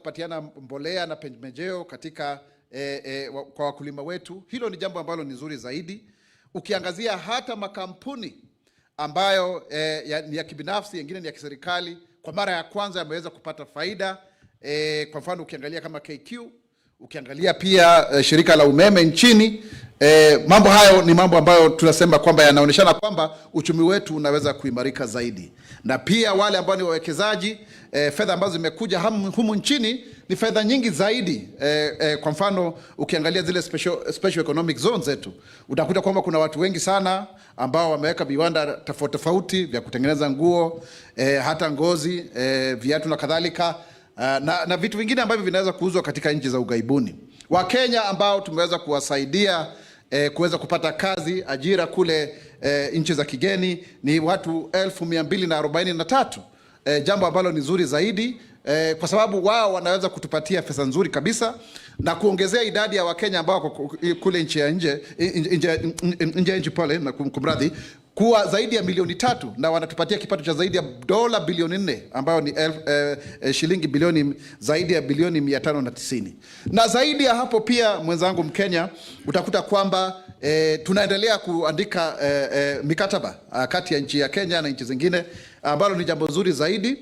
Kupatiana mbolea na pembejeo katika kwa wakulima wetu, hilo ni jambo ambalo ni nzuri zaidi. Ukiangazia hata makampuni ambayo ni ya kibinafsi, yengine ni ya kiserikali, kwa mara ya kwanza yameweza kupata faida. Kwa mfano ukiangalia kama Kicc, ukiangalia pia shirika la umeme nchini, mambo hayo ni mambo ambayo tunasema kwamba yanaonyeshana kwamba uchumi wetu unaweza kuimarika zaidi. Na pia wale ambao ni wawekezaji, fedha ambazo zimekuja humu nchini ni fedha nyingi zaidi. Kwa mfano ukiangalia zile special economic zones zetu, utakuta kwamba kuna watu wengi sana ambao wameweka viwanda tofauti tofauti vya kutengeneza nguo, hata ngozi, viatu na kadhalika, na vitu vingine ambavyo vinaweza kuuzwa katika nchi za ughaibuni. Wakenya ambao tumeweza kuwasaidia kuweza kupata kazi, ajira kule nchi za kigeni ni watu 1243. Jambo ambalo ni nzuri zaidi, kwa sababu wao wanaweza kutupatia pesa nzuri kabisa na kuongezea idadi ya Wakenya ambao kule nchi ya nje pale, na kumradhi, kuwa zaidi ya milioni 3, na wanatupatia kipato cha zaidi ya dola bilioni 4 ambayo ni shilingi bilioni zaidi ya bilioni 590. Na zaidi ya hapo pia, mwenzangu Mkenya, utakuta kwamba tunaendelea kuandika mikataba kati ya nchi ya Kenya na nchi zingine, ambalo ni jambo nzuri zaidi.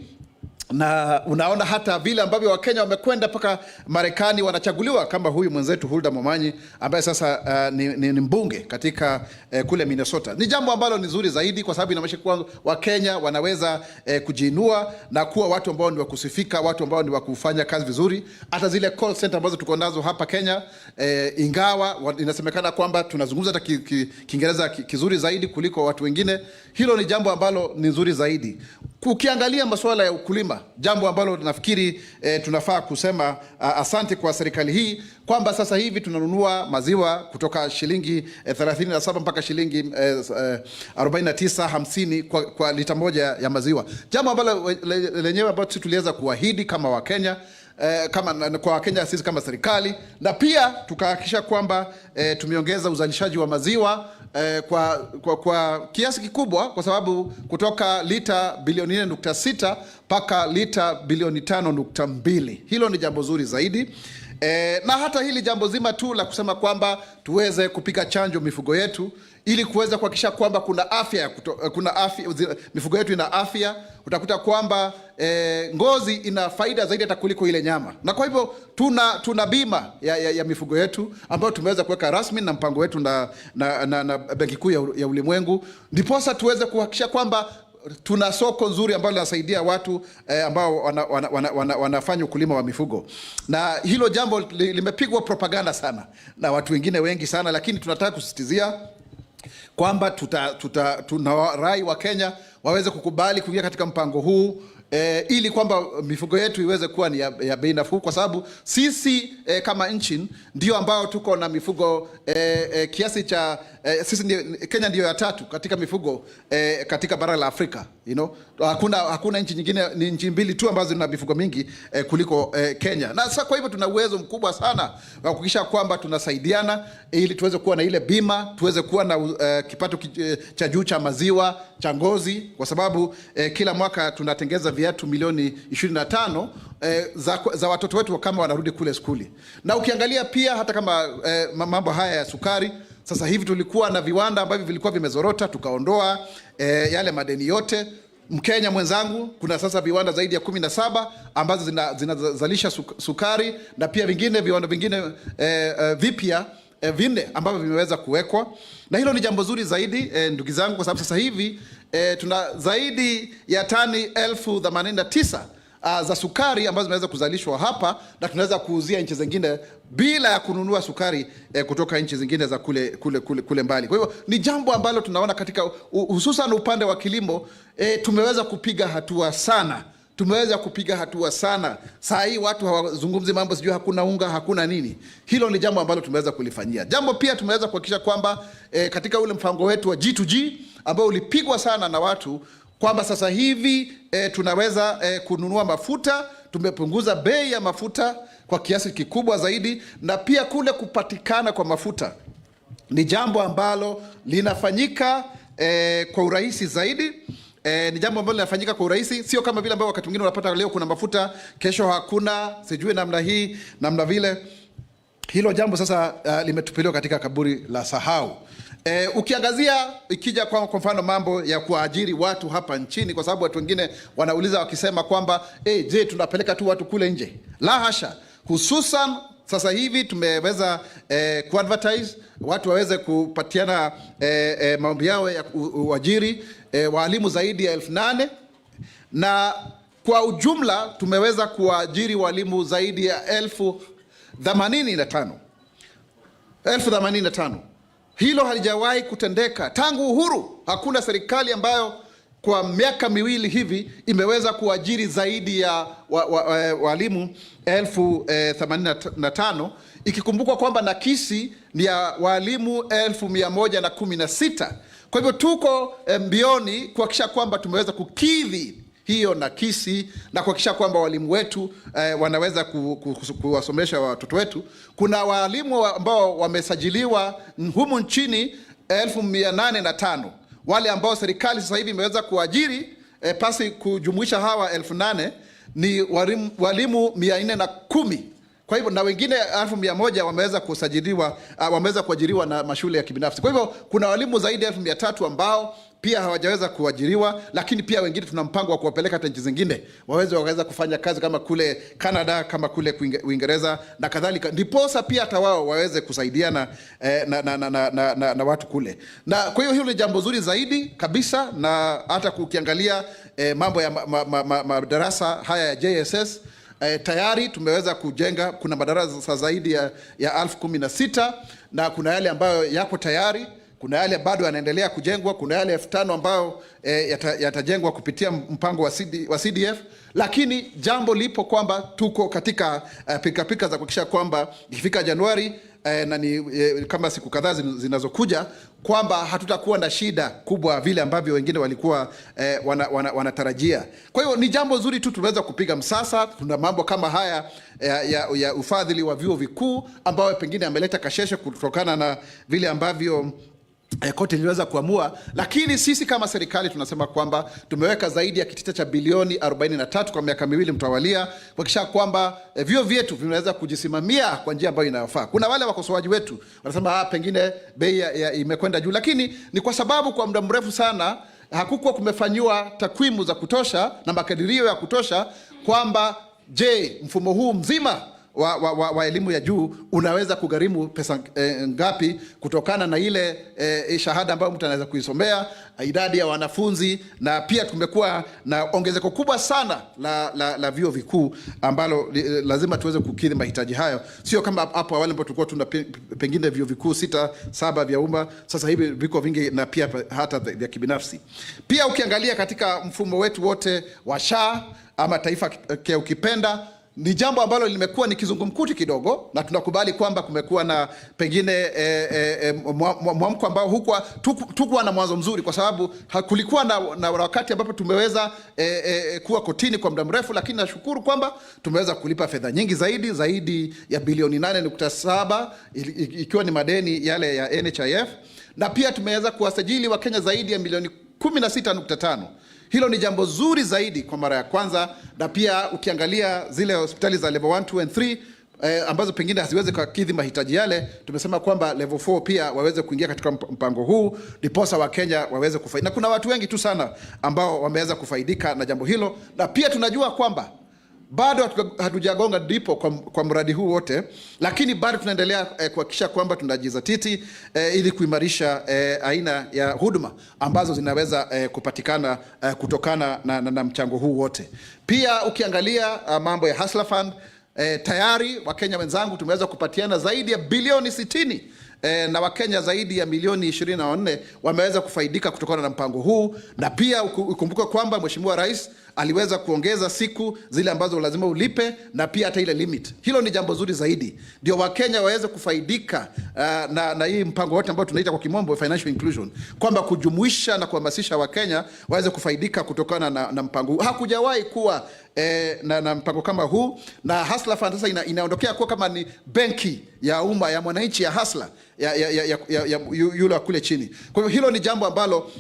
Na unaona hata vile ambavyo Wakenya wamekwenda paka Marekani wanachaguliwa, kama huyu mwenzetu Hulda Momanyi ambaye sasa ni mbunge katika kule Minnesota. Ni jambo ambalo ni nzuri zaidi, kwa sababu inamaanisha kuwa Wakenya wanaweza kujiinua na kuwa watu ambao ni wakusifika, watu ambao ni wakufanya kazi vizuri. Hata zile call center ambazo tuko nazo hapa Kenya, ingawa inasemekana kwamba tunazungumza hata Kiingereza kizuri zaidi kuliko watu wengine, hilo ni jambo ambalo ni nzuri zaidi. Ukiangalia masuala ya ukulima, jambo ambalo nafikiri tunafaa kusema asante kwa serikali hii, kwamba sasa hivi tunanunua maziwa kutoka shilingi 37 mpaka shilingi 49.50 kwa lita moja ya maziwa. Jambo ambalo lenyewe ambalo sisi tuliweza kuahidi kama Wakenya, kwa Wakenya sisi kama serikali, na pia tukahakikisha kwamba tumeongeza uzalishaji wa maziwa kwa kiasi kikubwa, kwa sababu kutoka lita bilioni 4.6 mpaka lita bilioni 5.2. Hilo ni jambo zuri zaidi. Na hata hili jambo zima tu la kusema kwamba tuweze kupiga chanjo mifugo yetu ili kuweza kuhakikisha kwamba kuna afya, mifugo yetu ina afya. Utakuta kwamba ngozi ina faida zaidi hata kuliko ile nyama, na kwa hivyo tuna bima ya mifugo yetu ambayo tumeweza kuweka rasmi na mpango wetu na Benki Kuu ya Ulimwengu, ndiposa tuweze kuhakikisha kwamba tuna soko nzuri ambalo linasaidia watu ambao wanafanya ukulima wa mifugo. Na hilo jambo limepigwa propaganda sana na watu wengine wengi sana, lakini tunataka kusisitizia kwamba tunawarai wa Kenya waweze kukubali kuingia katika mpango huu, ili kwamba mifugo yetu iweze kuwa ni ya bei nafuu, kwa sababu sisi kama nchi ndio ambao tuko na mifugo kiasi cha Kenya ndio ya 3 katika mifugo katika bara la Afrika. Hakuna nchi nyingine, ni nchi mbili tu ambazo zina mifugo mingi kuliko Kenya. Na sasa kwa hivyo tuna uwezo mkubwa sana wa kuhakikisha kwamba tunasaidiana ili tuweze kuwa na ile bima, tuweze kuwa na kipato cha juu cha maziwa, cha ngozi, kwa sababu kila mwaka tunatengeza viatu milioni 25 za watoto wetu kama wanarudi kule skuli. Na ukiangalia pia hata kama mambo haya ya sukari, sasa hivi tulikuwa na viwanda ambavyo vilikuwa vimezorota, tukaondoa yale madeni yote. Mkenya mwenzangu, kuna sasa viwanda zaidi ya 17 ambazo zinazalisha sukari, na pia viwanda vingine vipya 4 ambavyo vimeweza kuwekwa. Na hilo ni jambo zuri zaidi, ndugu zangu, kwa sababu sasa hivi tuna zaidi ya tani 1089 za sukari ambazo zinaweza kuzalishwa hapa, na tunaweza kuuzia nchi zingine bila ya kununua sukari kutoka nchi zingine za kule mbali. Kwa hivyo ni jambo ambalo tunaona katika hususan upande wa kilimo, tumeweza kupiga hatua sana. Saa hii watu hawazungumzi mambo sijui hakuna unga, hakuna nini. Hilo ni jambo ambalo tumeweza kulifanyia. Jambo pia tumeweza kuhakikisha kwamba katika ule mpango wetu wa G2G ambao ulipigwa sana na watu, kwamba sasa hivi tunaweza kununua mafuta. Tumepunguza bei ya mafuta kwa kiasi kikubwa zaidi, na pia kule kupatikana kwa mafuta ni jambo ambalo linafanyika kwa urahisi zaidi. ni jambo ambalo linafanyika kwa urahisi, sio kama vile ambao wakati mwingine unapata leo kuna mafuta, kesho hakuna, sijui namna hii, namna vile. Hilo jambo sasa limetupiliwa katika kaburi la sahau. Ukiangazia ikija kwa mfano mambo ya kuajiri watu hapa nchini, kwa sababu watu wengine wanauliza wakisema kwamba je, tunapeleka tu watu kule nje? La hasha. Hususan sasa hivi tumeweza kuadvertise watu waweze kupatiana maombi yao ya uajiri walimu zaidi ya 8,000, na kwa ujumla tumeweza kuajiri walimu zaidi ya 85,000. Hilo halijawahi kutendeka tangu uhuru. Hakuna serikali ambayo kwa miaka miwili hivi imeweza kuajiri zaidi ya walimu 85,000, ikikumbukwa kwamba nakisi ni ya walimu 116. Kwa hivyo tuko mbioni kuhakikisha kwamba tumeweza kukidhi hiyo nakisi na kuhakikisha kwamba walimu wetu wanaweza kuwasomesha watoto wetu. Kuna walimu ambao wamesajiliwa humu nchini 805, wale ambao serikali sasa hivi imeweza kuajiri pasi kujumuisha hawa 8,000 ni walimu 410. Kwa hivyo na wengine 1,100 wameweza kusajiliwa, wameweza kuajiriwa na mashule ya kibinafsi. Kwa hivyo kuna walimu zaidi ya 300 ambao pia hawajaweza kuajiriwa, lakini pia wengine tuna mpango wa kuwapeleka hata nchi zingine waweza kufanya kazi kama kule Canada, kama kule Uingereza na kadhalika, ndiposa pia hata wao waweze kusaidiana na watu kule. Na kwa hiyo hilo ni jambo zuri zaidi kabisa, na hata kukiangalia mambo ya madarasa haya ya JSS, tayari tumeweza kujenga, kuna madarasa zaidi ya 16,000, na kuna yale ambayo yapo tayari, kuna yale bado yanaendelea kujengwa, kuna yale 5,000 ambayo yatajengwa kupitia mpango wa CDF. Lakini jambo lipo kwamba tuko katika pika za kuhakikisha kwamba ikifika Januari na ni kama siku kadhaa zinazokuja kwamba hatutakuwa na shida kubwa vile ambavyo wengine walikuwa wanatarajia. Kwa hiyo ni jambo zuri tu tunaweza kupiga msasa. Tuna mambo kama haya ya ufadhili wa vyuo vikuu ambao pengine ameleta kasheshe kutokana na vile ambavyo koti iliweza kuamua, lakini sisi kama serikali tunasema kwamba tumeweka zaidi ya kitita cha bilioni 43 kwa miaka miwili mtawalia kuhakikisha kwamba vyuo vyetu vinaweza kujisimamia kwa njia ambayo inayofaa. Kuna wale wakosoaji wetu wanasema pengine bei imekwenda juu, lakini ni kwa sababu kwa muda mrefu sana hakukuwa kumefanywa takwimu za kutosha na makadirio ya kutosha kwamba je, mfumo huu mzima wa elimu ya juu unaweza kugharimu pesa ngapi kutokana na ile shahada ambayo mtu anaweza kuisomea, idadi ya wanafunzi, na pia tumekuwa na ongezeko kubwa sana la vyuo vikuu ambalo lazima tuweze kukidhi mahitaji hayo. Sio kama hapo awali ambapo tulikuwa tuna pengine vyuo vikuu 6-7 vya umma, sasa hivi viko vingi na pia hata vya kibinafsi. Pia ukiangalia katika mfumo wetu wote wa SHA ama taifa ukipenda, ni jambo ambalo limekuwa ni kizungumkuti kidogo, na tunakubali kwamba kumekuwa na pengine mwamko ambao tukuwa na mwanzo mzuri, kwa sababu kulikuwa na wakati ambapo tumeweza kuwa kotini kwa muda mrefu, lakini nashukuru kwamba tumeweza kulipa fedha nyingi zaidi ya bilioni 8.7 ikiwa ni madeni yale ya NHIF, na pia tumeweza kuwasajili Wakenya zaidi ya milioni 16.5. Hilo ni jambo zuri zaidi kwa mara ya kwanza, na pia ukiangalia zile hospitali za level 1, 2 and 3 ambazo pengine haziwezi kukidhi mahitaji yale, tumesema kwamba level 4 pia waweze kuingia katika mpango huu, ndiposa Wakenya waweze kufaidika. Na kuna watu wengi tu sana ambao wameweza kufaidika na jambo hilo, na pia tunajua kwamba bado hatujagonga ndipo kwa mradi huu wote, lakini bado tunaendelea kuhakikisha kwamba tunajizatiti ili kuimarisha aina ya huduma ambazo zinaweza kupatikana kutokana na mchango huu wote. Pia ukiangalia mambo ya Hustler Fund, tayari Wakenya wenzangu tumeweza kupatiana zaidi ya bilioni 60 na Wakenya zaidi ya milioni 24 wameweza kufaidika kutokana na mpango huu. Na pia ukumbuke kwamba Mheshimiwa Rais aliweza kuongeza siku zile ambazo lazima ulipe, na pia hata ile limit. Hilo ni jambo zuri zaidi, ndio Wakenya waweze kufaidika na hii mpango wote ambao tunaita kwa kimombo financial inclusion, kwamba kujumuisha na kuhamasisha Wakenya waweze kufaidika kutokana na mpango huu. Hakujawahi kuwa na mpango kama huu, na Hustler Fund sasa inaondokea kuwa kama ni benki ya umma ya mwananchi ya Hustler. yule wa kule chini. Kwa hivyo hilo ni jambo ambalo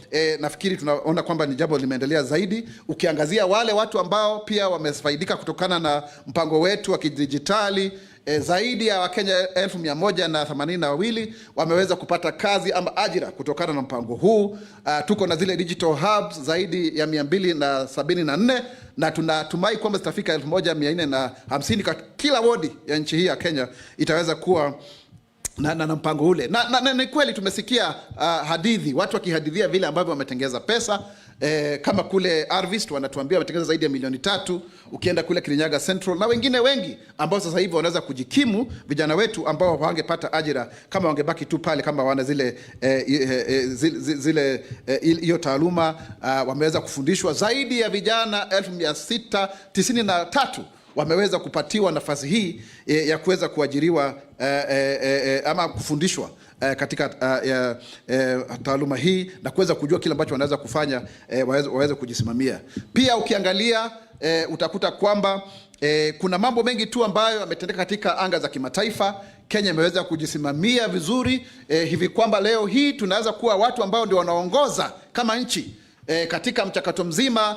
nafikiri tunaona kwamba ni jambo limeendelea zaidi, ukiangazia wale watu ambao pia wamefaidika kutokana na mpango wetu wa kidijitali. Zaidi ya Wakenya 182 wameweza kupata kazi ama ajira kutokana na mpango huu. Tuko na zile digital hubs zaidi ya 274 na tunatumai kwamba zitafika 1450 kwa kila wodi ya nchi hii ya Kenya itaweza kuwa na mpango ule. Na ni kweli tumesikia hadithi, watu wakihadithia vile ambavyo wametengeza pesa. Kama kule Harvest wanatuambia wametengeza zaidi ya milioni 3, ukienda kule Kirinyaga Central na wengine wengi ambao sasa hivi wanaweza kujikimu, vijana wetu ambao wangepata ajira kama wangebaki tu pale, kama wana hiyo taaluma. Wameweza kufundishwa zaidi ya vijana 1693 wameweza kupatiwa nafasi hii ya kuweza kuajiriwa ama kufundishwa katika taaluma hii na kuweza kujua kile ambacho wanaweza kufanya, waweze kujisimamia. Pia ukiangalia utakuta kwamba kuna mambo mengi tu ambayo yametendeka katika anga za kimataifa. Kenya imeweza kujisimamia vizuri hivi kwamba leo hii tunaweza kuwa watu ambao ndio wanaongoza kama nchi katika mchakato mzima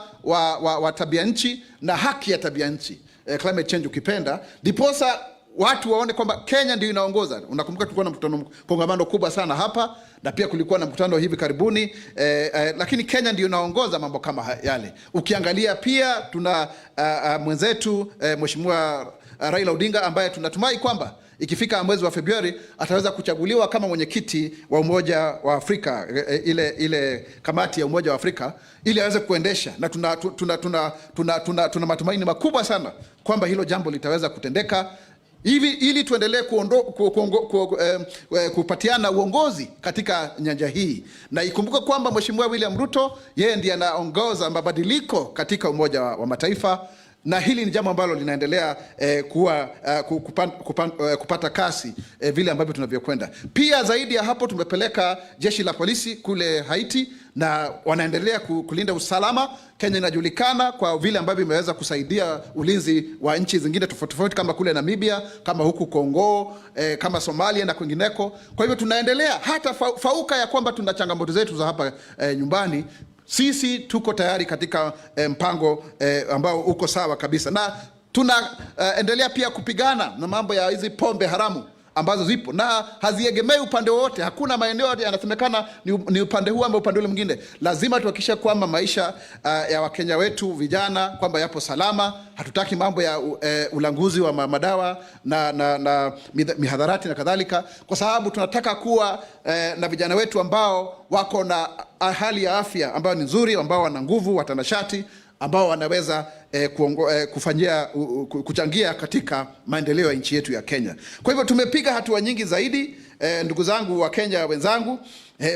wa tabia nchi na haki ya tabia nchi, climate change ukipenda, ndiposa watu waone kwamba Kenya ndio inaongoza. Unakumbuka tulikuwa na mkutano kongamano kubwa sana hapa, na pia kulikuwa na mkutano hivi karibuni, lakini Kenya ndio inaongoza mambo kama yale. Ukiangalia pia tuna mwenzetu Mheshimiwa Raila Odinga ambaye tunatumai kwamba ikifika mwezi wa Februari ataweza kuchaguliwa kama mwenyekiti wa Umoja wa Afrika, ile kamati ya Umoja wa Afrika, ili aweze kuendesha, na tuna matumaini makubwa sana kwamba hilo jambo litaweza kutendeka ili tuendelee kupatiana uongozi katika nyanja hii. Na ikumbuke kwamba Mheshimiwa William Ruto yeye ndiye anaongoza mabadiliko katika Umoja wa Mataifa, na hili ni jambo ambalo linaendelea kupata kasi vile ambavyo tunavyokwenda. Pia zaidi ya hapo tumepeleka jeshi la polisi kule Haiti na wanaendelea kulinda usalama. Kenya inajulikana kwa vile ambavyo imeweza kusaidia ulinzi wa nchi zingine tofauti tofauti kama kule Namibia, kama huku Kongo, kama Somalia na kwingineko. Kwa hivyo tunaendelea hata fauka ya kwamba tuna changamoto zetu za hapa nyumbani. Sisi tuko tayari katika mpango ambao uko sawa kabisa, na tunaendelea pia kupigana na mambo ya hizi pombe haramu ambazo zipo na haziegemei upande wote. Hakuna maeneo yanasemekana ni upande huu ama upande ule mwingine. Lazima tuhakikishe kwamba maisha ya Wakenya wetu vijana kwamba yapo salama. Hatutaki mambo ya ulanguzi wa madawa na mihadharati na kadhalika, kwa sababu tunataka kuwa na vijana wetu ambao wako na hali ya afya ambayo ni nzuri, ambao wana nguvu, watanashati, ambao wanaweza kuchangia katika maendeleo ya nchi yetu ya Kenya. Kwa hivyo tumepiga hatua nyingi zaidi, ndugu zangu wa Kenya wenzangu.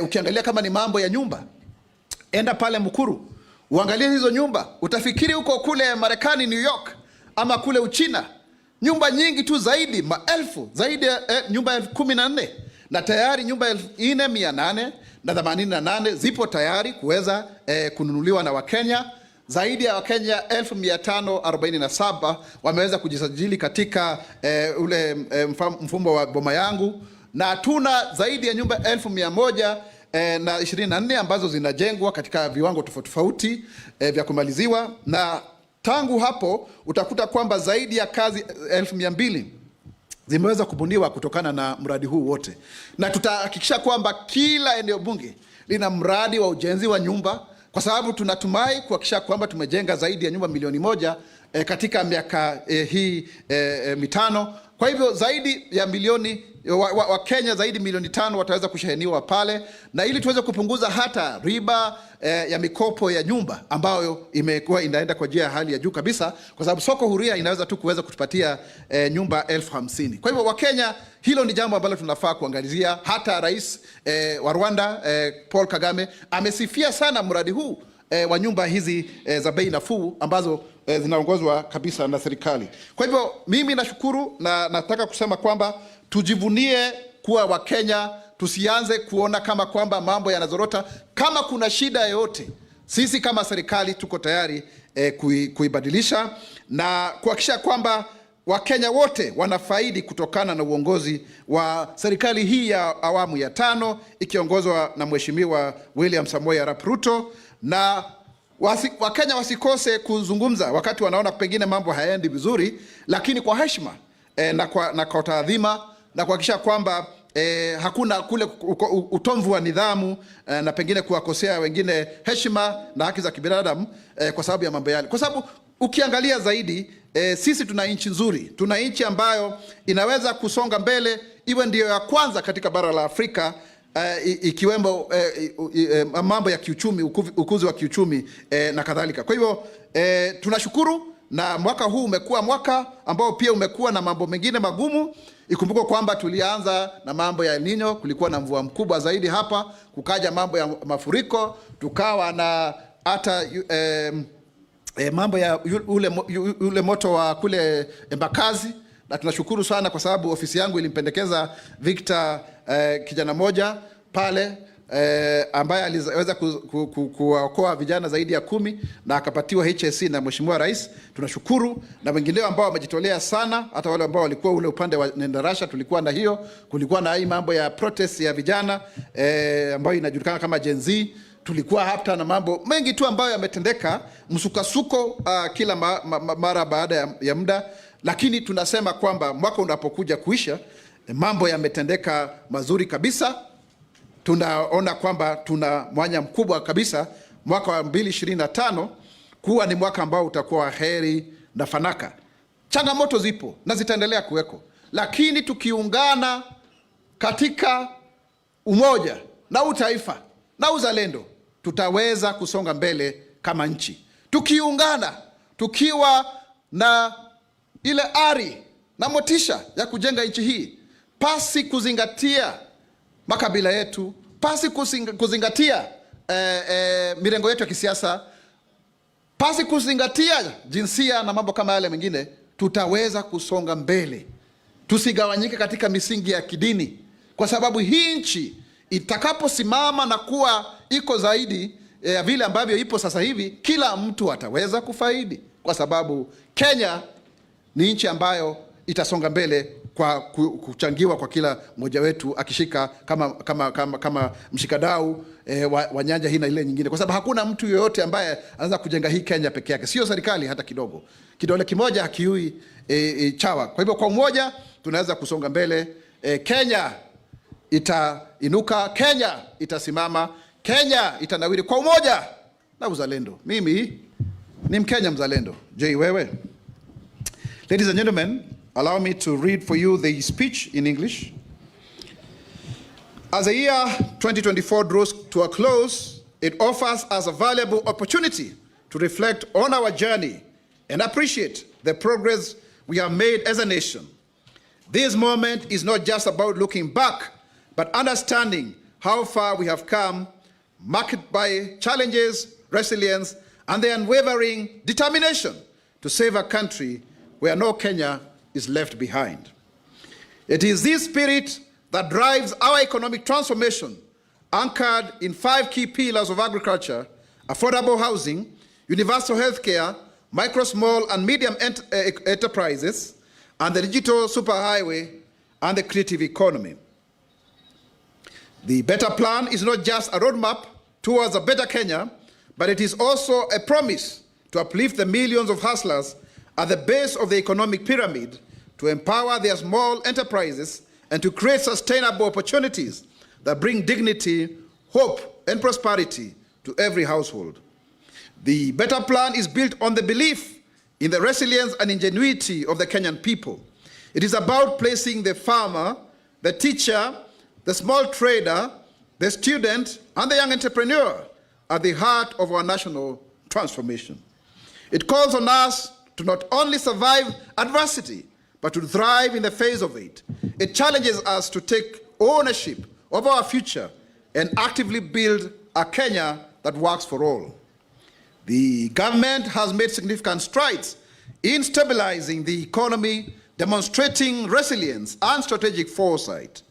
Ukiangalia kama ni mambo ya nyumba, enda pale Mukuru uangalie hizo nyumba, utafikiri uko kule Marekani, New York, ama kule Uchina. Nyumba nyingi tu zaidi, maelfu, zaidi ya nyumba 14, na tayari nyumba 4,888 zipo tayari kuweza kununuliwa na Wakenya. Zaidi ya Wakenya 1547 wameweza kujisajili katika ule mfumo wa Boma Yangu, na tuna zaidi ya nyumba 1124 ambazo zinajengwa katika viwango tofauti tofauti vya kumaliziwa. Na tangu hapo utakuta kwamba zaidi ya kazi 1200 zimeweza kubuniwa kutokana na mradi huu wote, na tutahakikisha kwamba kila eneo bunge lina mradi wa ujenzi wa nyumba, kwa sababu tunatumai kuhakikisha kwamba tumejenga zaidi ya nyumba milioni 1 katika miaka hii mitano. Kwa hivyo zaidi ya milioni wa Kenya zaidi milioni 5 wataweza kusheheniwa pale, na ili tuweze kupunguza hata riba ya mikopo ya nyumba ambayo imekuwa inaenda kwa njia ya hali ya juu kabisa, kwa sababu soko huria inaweza tu kuweza kutupatia nyumba 50,000. Kwa hivyo Wakenya, hilo ni jambo ambalo tunafaa kuangalizia. Hata Rais wa Rwanda Paul Kagame amesifia sana mradi huu wa nyumba hizi za bei nafuu ambazo zinaongozwa kabisa na serikali. Kwa hivyo mimi nashukuru na nataka kusema kwamba tujivunie kuwa Wakenya, tusianze kuona kama kwamba mambo yanazorota. Kama kuna shida yoyote, sisi kama serikali tuko tayari kuibadilisha na kuhakikisha kwamba Wakenya wote wanafaidi kutokana na uongozi wa serikali hii ya awamu ya 5 ikiongozwa na Mheshimiwa William Samoei Arap Ruto, na Wakenya wasikose kuzungumza wakati wanaona pengine mambo hayaendi vizuri, lakini kwa heshima na kwa taadhima, na kuhakikisha kwamba hakuna kule utomvu wa nidhamu na pengine kuwakosea wengine heshima na haki za kibinadamu kwa sababu ya mambo yale. Kwa sababu ukiangalia zaidi sisi tuna nchi nzuri, tuna nchi ambayo inaweza kusonga mbele, iwe ndiyo ya kwanza katika bara la Afrika, ikiwemo mambo ya kiuchumi, ukuzi wa kiuchumi na kadhalika. Kwa hivyo tunashukuru, na mwaka huu umekuwa mwaka ambao pia umekuwa na mambo mengine magumu. Ikumbuke kwamba tulianza na mambo ya El Nino, kulikuwa na mvua mkubwa zaidi hapa, kukaja mambo ya mafuriko, tukawa na hata mambo ya ule moto wa kule Embakazi, na tunashukuru sana kwa sababu ofisi yangu ilimpendekeza Victor kijana moja pale ambaye aliweza kuokoa vijana zaidi ya 10 na akapatiwa HSC na Mheshimiwa Rais. Tunashukuru, na wengineo ambao wamejitolea sana, hata wale ambao walikuwa ule upande wa Nendarasha tulikuwa na hiyo, kulikuwa na hii mambo ya protest ya vijana ambayo inajulikana kama Gen Z. Tulikuwa hapa na mambo mengi tu ambayo yametendeka, msukasuko kila mara baada ya muda, lakini tunasema kwamba mwaka unapokuja kuisha mambo yametendeka mazuri kabisa. Tunaona kwamba tuna mwanya mkubwa kabisa mwaka wa 2025 kuwa ni mwaka ambao utakuwa heri na fanaka. Changamoto zipo na zitaendelea kuweko, lakini tukiungana katika umoja na utaifa na uzalendo, tutaweza kusonga mbele kama nchi. Tukiungana, tukiwa na ile ari na motisha ya kujenga nchi hii, pasi kuzingatia makabila yetu, pasi kuzingatia mirengo yetu ya kisiasa, pasi kuzingatia jinsia na mambo kama yale mengine, tutaweza kusonga mbele. Tusigawanyike katika misingi ya kidini, kwa sababu hii nchi itakaposimama na kuwa iko zaidi ya vile ambavyo ipo sasa hivi, kila mtu ataweza kufaidi, kwa sababu Kenya ni nchi ambayo itasonga mbele kwa kuchangiwa kwa kila mmoja wetu akishika kama mshikadau wa nyanja hii na ile nyingine, kwa sababu hakuna mtu yoyote ambaye anaweza kujenga hii Kenya peke yake, sio serikali hata kidogo. Kidole kimoja hakiui chawa. Kwa hivyo kwa umoja tunaweza kusonga mbele. Kenya itainuka, Kenya itasimama, Kenya itanawiri kwa umoja na uzalendo. Mimi ni Mkenya mzalendo. Je, wewe? Ladies and gentlemen, allow me to read for you the speech in English. As the year 2024 draws to a close, it offers us a valuable opportunity to reflect on our journey and appreciate the progress we have made as a nation. This moment is not just about looking back, but understanding how far we have come, marked by challenges, resilience, and the unwavering determination to save a country where no Kenya is left behind. It is this spirit that drives our economic transformation, anchored in 5 key pillars of agriculture, affordable housing, universal healthcare, micro, small, and medium enterprises, and the digital superhighway and the creative economy. The Better Plan is not just a roadmap towards a better Kenya, but it is also a promise to uplift the millions of hustlers at the base of the economic pyramid, to empower their small enterprises, and to create sustainable opportunities that bring dignity, hope, and prosperity to every household. The Better Plan is built on the belief in the resilience and ingenuity of the Kenyan people. It is about placing the farmer, the teacher, the small trader, the student, and the young entrepreneur at the heart of our national transformation. It calls on us to not only survive adversity, but to thrive in the face of it. It challenges us to take ownership of our future and actively build a Kenya that works for all. The government has made significant strides in stabilizing the economy, demonstrating resilience and strategic foresight.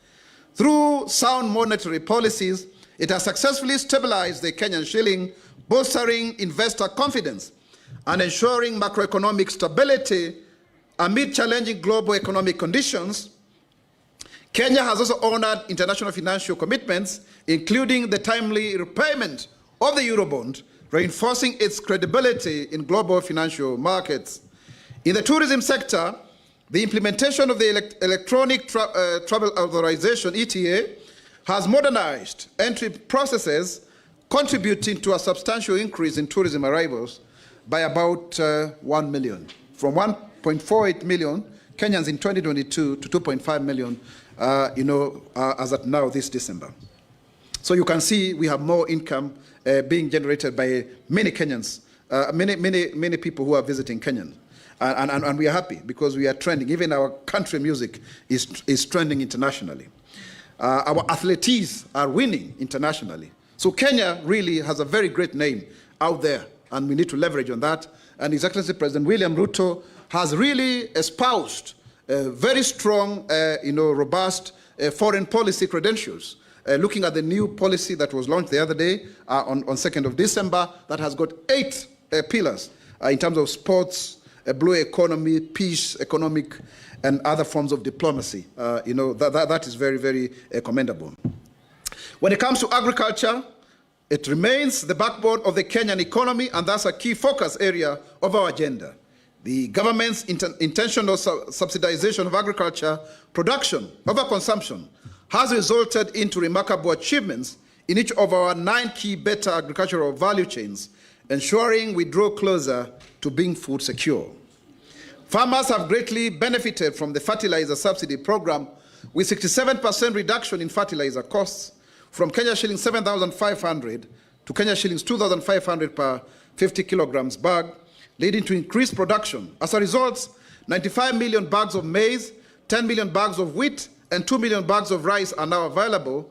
Through sound monetary policies, it has successfully stabilized the Kenyan shilling, bolstering investor confidence and ensuring macroeconomic stability amid challenging global economic conditions, Kenya has also honored international financial commitments, including the timely repayment of the Eurobond, reinforcing its credibility in global financial markets. In the tourism sector, the implementation of the Electronic Travel Authorization, ETA, has modernized entry processes, contributing to a substantial increase in tourism arrivals by about 1 million, from 1.48 million Kenyans in 2022 to 2.5 million, as at now this December. So you can see we have more income being generated by many Kenyans, many people who are visiting Kenya. And we are happy because we are trending. Even our country music is trending internationally. Our athletes are winning internationally. So Kenya really has a very great name out there, and we need to leverage on that. And His Excellency President William Ruto has really espoused very strong, robust foreign policy credentials. Looking at the new policy that was launched the other day on 2nd of December, that has got 8 pillars in terms of sports, blue economy, peace, economic, and other forms of diplomacy. That is very, very commendable. When it comes to agriculture, it remains the backbone of the Kenyan economy, and that's a key focus area of our agenda. The government's intentional subsidization of agriculture production over consumption has resulted into remarkable achievements in each of our 9 key better agricultural value chains, ensuring we draw closer to being food secure. Farmers have greatly benefited from the fertilizer subsidy program, with 67% reduction in fertilizer costs from Kenya shillings 7,500 to Kenya shillings 2,500 per 50 kilograms bag, leading to increased production. As a result, 95 million bags of maize, 10 million bags of wheat, and 2 million bags of rice are now available,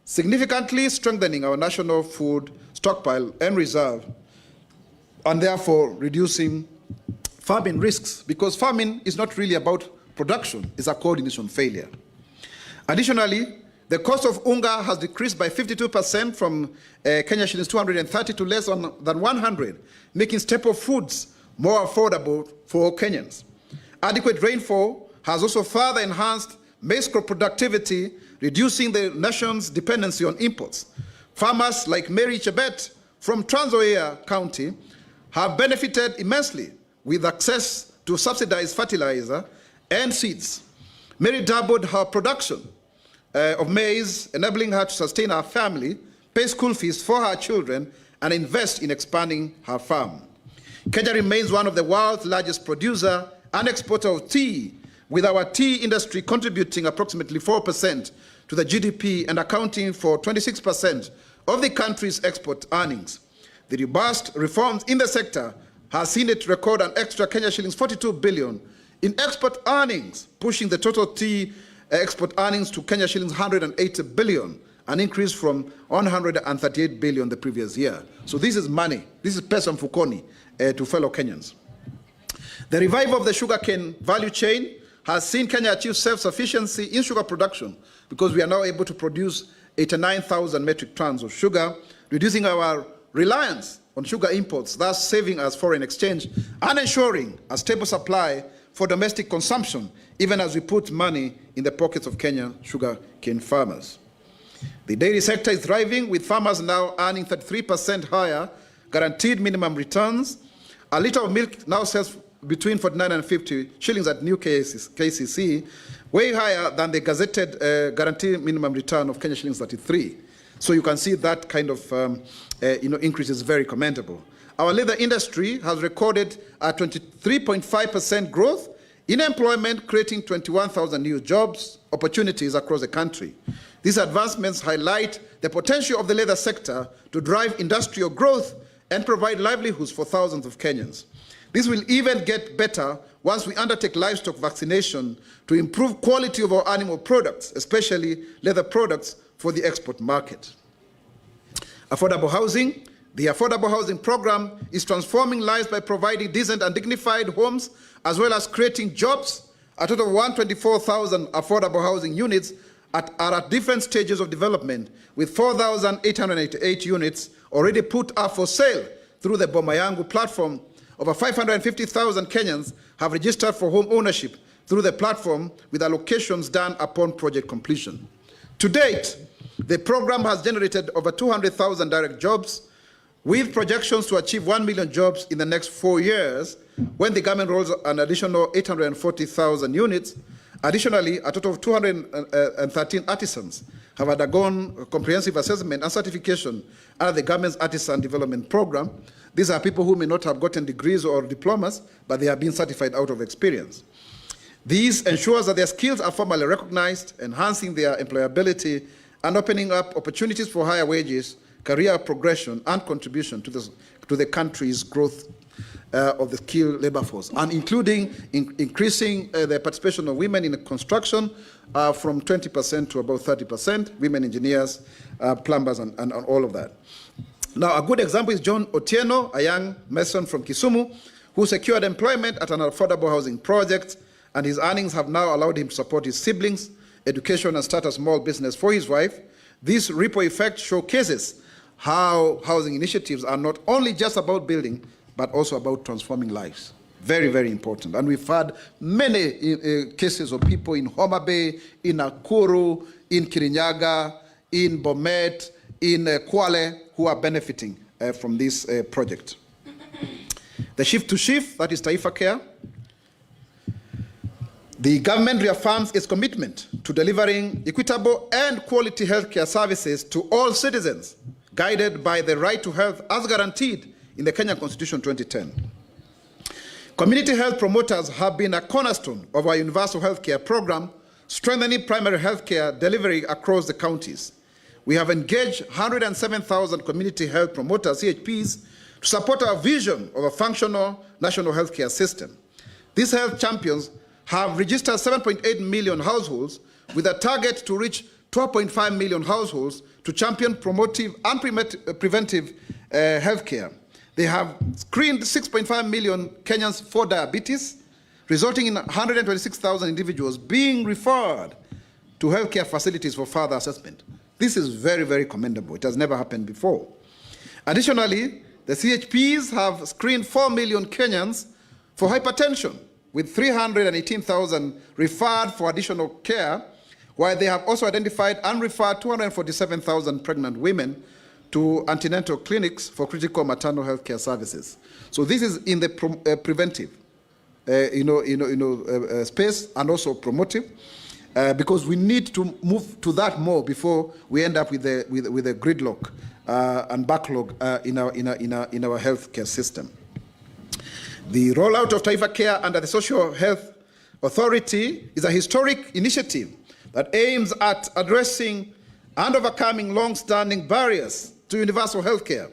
significantly strengthening our national food stockpile and reserve, and therefore reducing farming risks, because farming is not really about production, it's a coordination failure. Additionally, the cost of unga has decreased by 52% from Kenya shillings 230 to less than 100, making staple foods more affordable for Kenyans. Adequate rainfall has also further enhanced maize crop productivity, reducing the nation's dependency on imports. Farmers like Mary Chebet from Trans Nzoia County have benefited immensely with access to subsidized fertilizer and seeds. Mary doubled her production of maize, enabling her to sustain her family, pay school fees for her children, and invest in expanding her farm. Kenya remains one of the world's largest producer and exporter of tea, with our tea industry contributing approximately 4% to the GDP and accounting for 26% of the country's export earnings. The robust reforms in the sector has seen it record an extra Kenya shillings 42 billion in export earnings, pushing the total tea export earnings to Kenya shillings 180 billion, an increase from 138 billion the previous year. So this is money, this is pesa mfukoni to fellow Kenyans. The revival of the sugarcane value chain has seen Kenya achieve self-sufficiency in sugar production, because we are now able to produce 89,000 metric tons of sugar, reducing our reliance on sugar imports, thus saving us foreign exchange and ensuring a stable supply for domestic consumption, even as we put money in the pockets of Kenyan sugarcane farmers. The dairy sector is thriving, with farmers now earning 33% higher guaranteed minimum returns. A litre of milk now sells between 49 and 50 shillings at new KCC, way higher than the gazetted guaranteed minimum return of Kenya shillings 33. So you can see that kind of increase is very commendable. Our leather industry has recorded a 23.5% growth in employment, creating 21,000 new jobs opportunities across the country. These advancements highlight the potential of the leather sector to drive industrial growth and provide livelihoods for thousands of Kenyans. This will even get better once we undertake livestock vaccination to improve quality of our animal products, especially leather products, for the export market. Affordable housing. The Affordable Housing Program is transforming lives by providing decent and dignified homes, as well as creating jobs. A total of 124,000 affordable housing units are at different stages of development, with 4,888 units already put up for sale through the Boma Yangu platform, over 550,000 Kenyans have registered for home ownership through the platform, with allocations done upon project completion. To date, the program has generated over 200,000 direct jobs, with projections to achieve 1 million jobs in the next 4 years, when the government rolls an additional 840,000 units. Additionally, a total of 213 artisans have undergone comprehensive assessment and certification under the government's Artisan Development Program. These are people who may not have gotten degrees or diplomas, but they have been certified out of experience. This ensures that their skills are formally recognized, enhancing their employability and opening up opportunities for higher wages, career progression, and contribution to the country's growth of the skilled labor force, and including increasing the participation of women in construction from 20% to about 30%, women engineers, plumbers, and all of that. Now, a good example is John Otieno, a young mason from Kisumu, who secured employment at an affordable housing project, and his earnings have now allowed him to support his siblings' education and start a small business for his wife. This ripple effect showcases how housing initiatives are not only just about building, but also about transforming lives. Very, very important. And we've had many cases of people in Homa Bay, in Nakuru, in Kirinyaga, in Bomet, in Kwale, who are benefiting from this project. The shift to shift, that is Taifa Care. The government reaffirms its commitment to delivering equitable and quality healthcare services to all citizens, guided by the right to health as guaranteed in the Kenya Constitution 2010. Community health promoters have been a cornerstone of our universal healthcare program, strengthening primary healthcare delivery across the counties. We have engaged 107,000 community health promoters, CHPs, to support our vision of a functional national healthcare system. These health champions have registered 7.8 million households, with a target to reach 12.5 million households to champion promotive and preventive healthcare. They have screened 6.5 million Kenyans for diabetes, resulting in 126,000 individuals being referred to healthcare facilities for further assessment. This is very, very commendable. It has never happened before. Additionally, the CHPs have screened 4 million Kenyans for hypertension, with 318,000 referred for additional care, while they have also identified and referred 247,000 pregnant women to antenatal clinics for critical maternal health care services. So this is in the preventive space, and also promotive, because we need to move to that more before we end up with a gridlock and backlog in our health care system. The rollout of Taifa Care under the Social Health Authority is a historic initiative that aims at addressing and overcoming long-standing barriers to universal health care.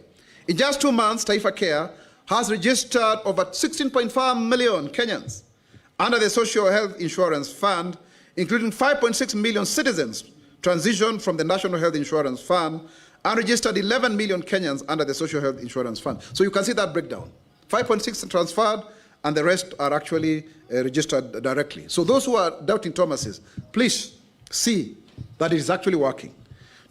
In just 2 months, Taifa Care has registered over 16.5 million Kenyans under the Social Health Insurance Fund, including 5.6 million citizens transitioned from the National Health Insurance Fund, and registered 11 million Kenyans under the Social Health Insurance Fund. So you can see that breakdown. 5.6 transferred, and the rest are actually registered directly. So those who are doubting Thomases, please see that it is actually working.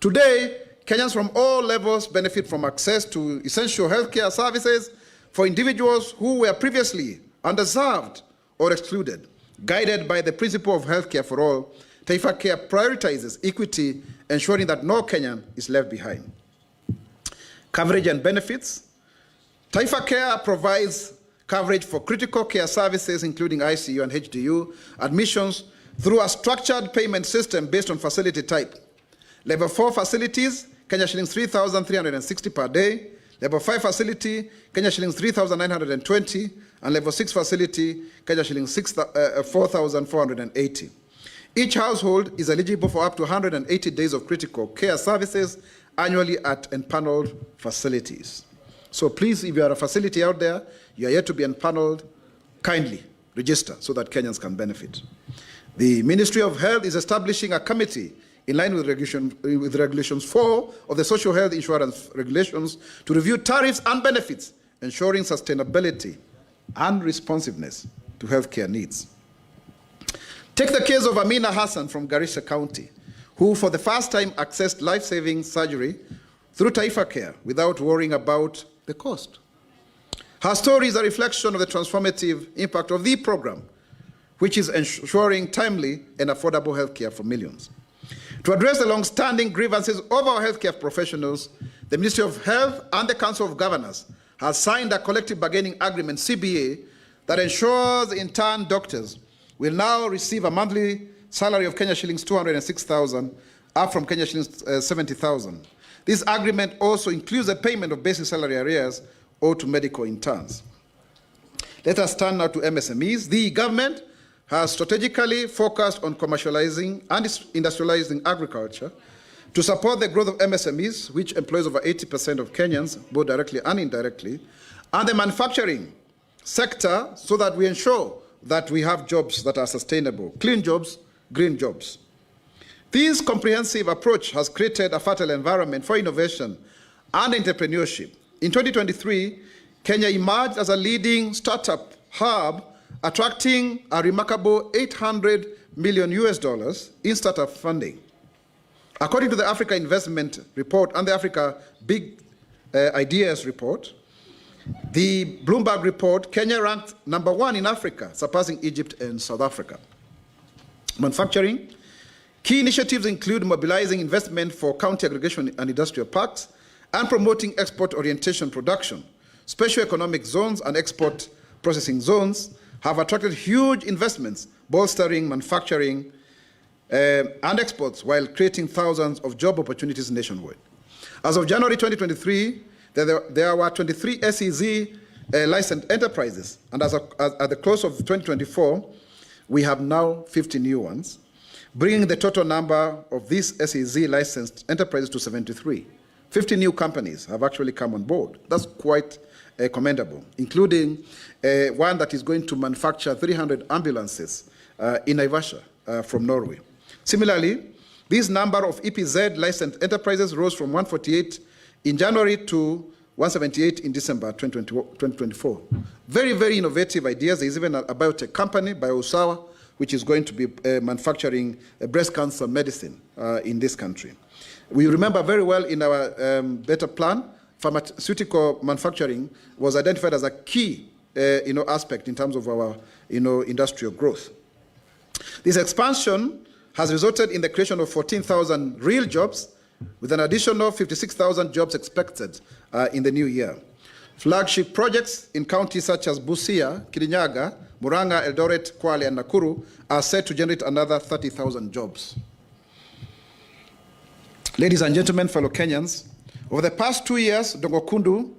Today, Kenyans from all levels benefit from access to essential healthcare services for individuals who were previously underserved or excluded. Guided by the principle of healthcare for all, Taifa Care prioritizes equity, ensuring that no Kenyan is left behind. Coverage and benefits. Taifa Care provides coverage for critical care services, including ICU and HDU admissions, through a structured payment system based on facility type. Level 4 facilities, Kenya shillings 3,360 per day. Level 5 facility, Kenya shillings 3,920. And level 6 facility, Kenya shillings 4,480. Each household is eligible for up to 180 days of critical care services annually at empaneled facilities. So please, if you are a facility out there, you are yet to be empaneled, kindly register so that Kenyans can benefit. The Ministry of Health is establishing a committee in line with Regulations 4 of the Social Health Insurance Regulations to review tariffs and benefits, ensuring sustainability and responsiveness to healthcare needs. Take the case of Amina Hassan from Garissa County, who for the first time accessed life-saving surgery through Taifa Care without worrying about the cost. Her story is a reflection of the transformative impact of the program, which is ensuring timely and affordable healthcare for millions. To address the long-standing grievances of our healthcare professionals, the Ministry of Health and the Council of Governors has signed a collective bargaining agreement, CBA, that ensures intern doctors will now receive a monthly salary of Kenya shillings 206,000, up from Kenya shillings 70,000. This agreement also includes the payment of basic salary arrears owed to medical interns. Let us turn now to MSMEs. The government has strategically focused on commercializing and industrializing agriculture to support the growth of MSMEs, which employs over 80% of Kenyans, both directly and indirectly, and the manufacturing sector, so that we ensure that we have jobs that are sustainable, clean jobs, green jobs. This comprehensive approach has created a fertile environment for innovation and entrepreneurship. In 2023, Kenya emerged as a leading startup hub, attracting a remarkable $800 million in startup funding. According to the Africa Investment Report and the Africa Big Ideas Report, the Bloomberg report, Kenya ranked #1 in Africa, surpassing Egypt and South Africa. Manufacturing. Key initiatives include mobilizing investment for county aggregation and industrial parks and promoting export orientation production. Special economic zones and export processing zones have attracted huge investments, bolstering manufacturing and exports while creating thousands of job opportunities nationwide. As of January 2023, there were 23 SEZ licensed enterprises, and at the close of 2024, we have now 50 new ones, bringing the total number of these SEZ licensed enterprises to 73. 50 new companies have actually come on board. That's quite commendable, including one that is going to manufacture 300 ambulances in Naivasha from Norway. Similarly, this number of EPZ licensed enterprises rose from 148 in January to 178 in December 2024. Very, very innovative ideas. There is even a biotech company, BioUsawa, which is going to be manufacturing breast cancer medicine in this country. We remember very well in our better plan, pharmaceutical manufacturing was identified as a key aspect in terms of our industrial growth. This expansion has resulted in the creation of 14,000 real jobs, with an additional 56,000 jobs expected in the new year. Flagship projects in counties such as Busia, Kirinyaga, Murang'a, Eldoret, Kwale, and Nakuru are set to generate another 30,000 jobs. Ladies and gentlemen, fellow Kenyans, over the past 2 years, Dongo Kundu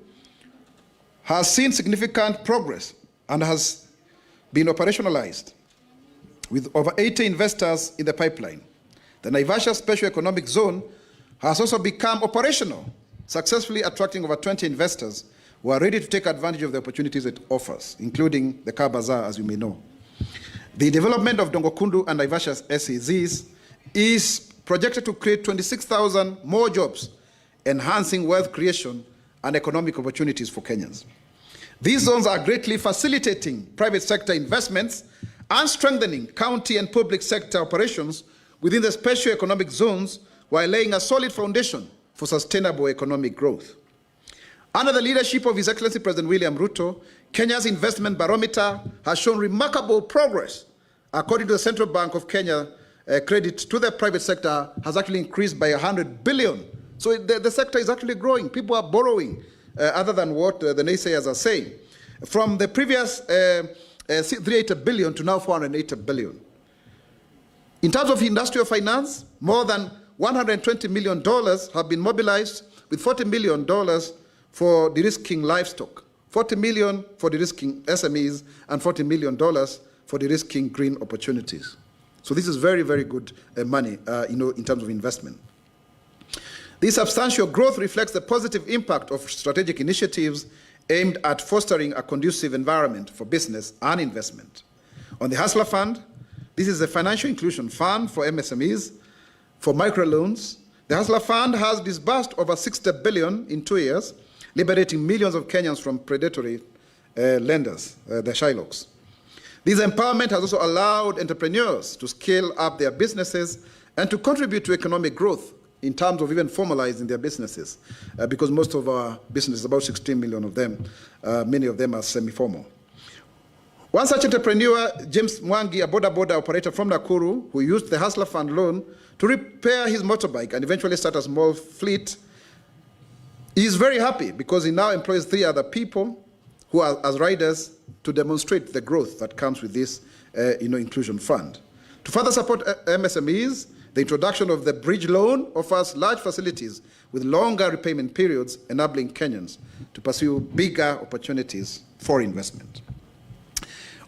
has seen significant progress and has been operationalized with over 80 investors in the pipeline. The Naivasha Special Economic Zone has also become operational, successfully attracting over 20 investors who are ready to take advantage of the opportunities it offers, including the Car Bazaar, as you may know. The development of Dongo Kundu and Naivasha's SEZs is projected to create 26,000 more jobs, enhancing wealth creation and economic opportunities for Kenyans. These zones are greatly facilitating private sector investments and strengthening county and public sector operations within the special economic zones, while laying a solid foundation for sustainable economic growth. Under the leadership of His Excellency President William Ruto, Kenya's investment barometer has shown remarkable progress. According to the Central Bank of Kenya, credit to the private sector has actually increased by 100 billion. So the sector is actually growing. People are borrowing, other than what the naysayers are saying. From the previous 380 billion to now 480 billion. In terms of industrial finance, more than $120 million have been mobilized, with $40 million for de-risking livestock, $40 million for de-risking SMEs, and $40 million for de-risking green opportunities. So this is very, very good money, in terms of investment. This substantial growth reflects the positive impact of strategic initiatives aimed at fostering a conducive environment for business and investment. On the Hustler Fund, this is a financial inclusion fund for MSMEs, for microloans. The Hustler Fund has disbursed over 60 billion in 2 years, liberating millions of Kenyans from predatory lenders, the Shylocks. This empowerment has also allowed entrepreneurs to scale up their businesses and to contribute to economic growth in terms of even formalizing their businesses, because most of our businesses, about 16 million of them, many of them are semi-formal. One such entrepreneur, James Mwangi, a border operator from Nakuru, who used the Hustler Fund loan to repair his motorbike and eventually start a small fleet, is very happy because he now employs 3 other people who are as riders to demonstrate the growth that comes with this inclusion fund. To further support MSMEs, the introduction of the bridge loan offers large facilities with longer repayment periods, enabling Kenyans to pursue bigger opportunities for investment.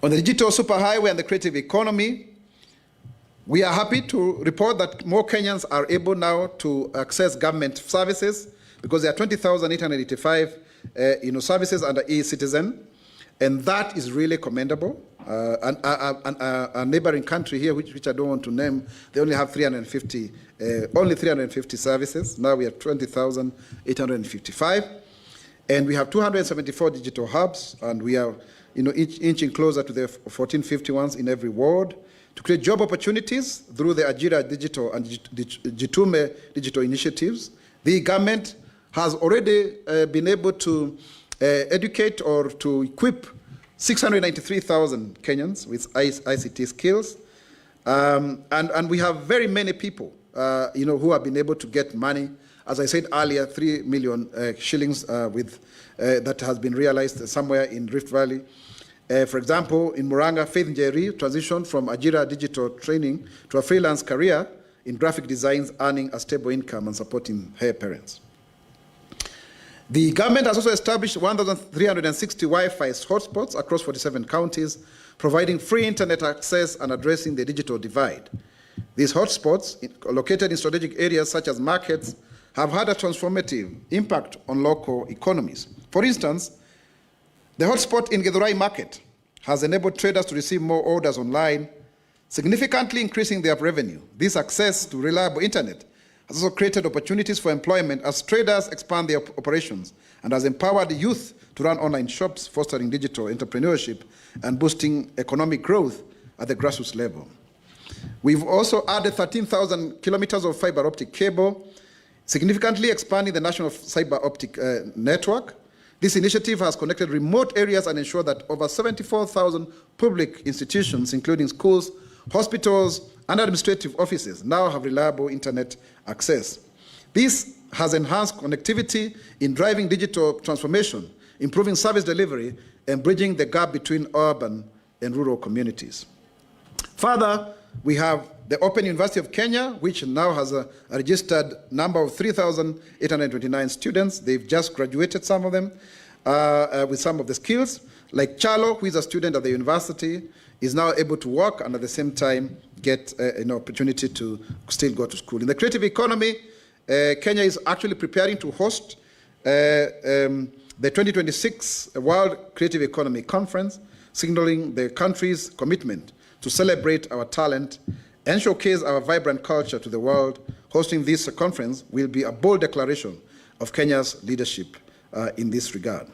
On the digital superhighway and the creative economy, we are happy to report that more Kenyans are able now to access government services because there are 20,885 services under e-Citizen, and that is really commendable. A neighboring country here, which I don't want to name, they only have 350 services. Now we have 20,855, and we have 274 digital hubs, and we are inching closer to the 1450 ones in every ward to create job opportunities through the Ajira Digital and Jitume digital initiatives. The government has already been able to educate or to equip 693,000 Kenyans with ICT skills. And we have very many people, who have been able to get money. As I said earlier, 3 million shillings that has been realized somewhere in Rift Valley. For example, in Muranga, Faith Njeri transitioned from Ajira digital training to a freelance career in graphic designs, earning a stable income and supporting her parents. The government has also established 1,360 Wi-Fi hotspots across 47 counties, providing free internet access and addressing the digital divide. These hotspots, located in strategic areas such as markets, have had a transformative impact on local economies. For instance, the hotspot in Githurai Market has enabled traders to receive more orders online, significantly increasing their revenue. This access to reliable internet has also created opportunities for employment as traders expand their operations and has empowered youth to run online shops, fostering digital entrepreneurship and boosting economic growth at the grassroots level. We've also added 13,000 kilometers of fiber optic cable, significantly expanding the national fiber optic network. This initiative has connected remote areas and ensured that over 74,000 public institutions, including schools, hospitals, and administrative offices, now have reliable internet access. This has enhanced connectivity in driving digital transformation, improving service delivery, and bridging the gap between urban and rural communities. Further, we have the Open University of Kenya, which now has a registered number of 3,829 students. They've just graduated, some of them, with some of the skills. Like Chalo, who is a student at the university, is now able to work and at the same time get an opportunity to still go to school. In the creative economy, Kenya is actually preparing to host the 2026 World Creative Economy Conference, signaling the country's commitment to celebrate our talent and showcase our vibrant culture to the world. Hosting this conference will be a bold declaration of Kenya's leadership in this regard.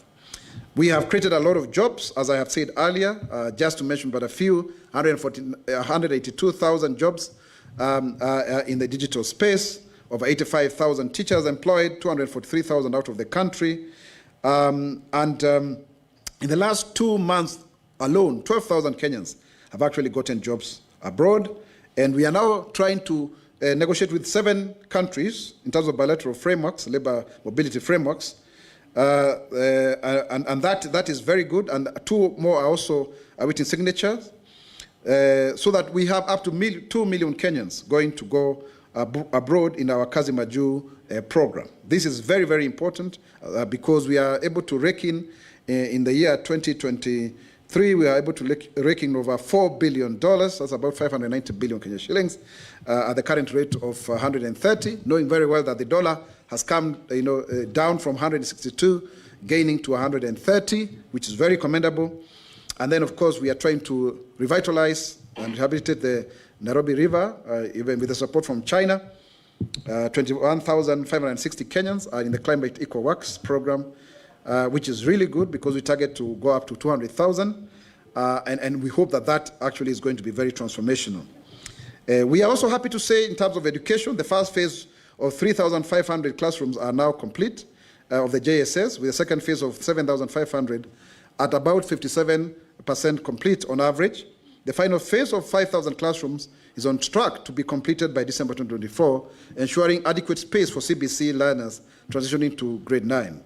We have created a lot of jobs, as I have said earlier, just to mention but a few, 182,000 jobs in the digital space, over 85,000 teachers employed, 243,000 out of the country. In the last 2 months alone, 12,000 Kenyans have actually gotten jobs abroad. And we are now trying to negotiate with 7 countries in terms of bilateral frameworks, labor mobility frameworks. And that is very good. And 2 more are also awaiting signatures, so that we have up to 2 million Kenyans going to go abroad in our Kazi Maju program. This is very, very important because we are able to rake in the year 2023, we are able to rake in over $4 billion. That's about 590 billion Kenya shillings at the current rate of 130, knowing very well that the dollar has come down from 162, gaining to 130, which is very commendable. And then, of course, we are trying to revitalize and rehabilitate the Nairobi River, even with the support from China. 21,560 Kenyans are in the Climate Eco Works program, which is really good because we target to go up to 200,000. And we hope that that actually is going to be very transformational. We are also happy to say, in terms of education, the first phase of 3,500 classrooms are now complete of the JSS, with the second phase of 7,500 at about 57% complete on average. The final phase of 5,000 classrooms is on track to be completed by December 2024, ensuring adequate space for CBC learners transitioning to grade 9.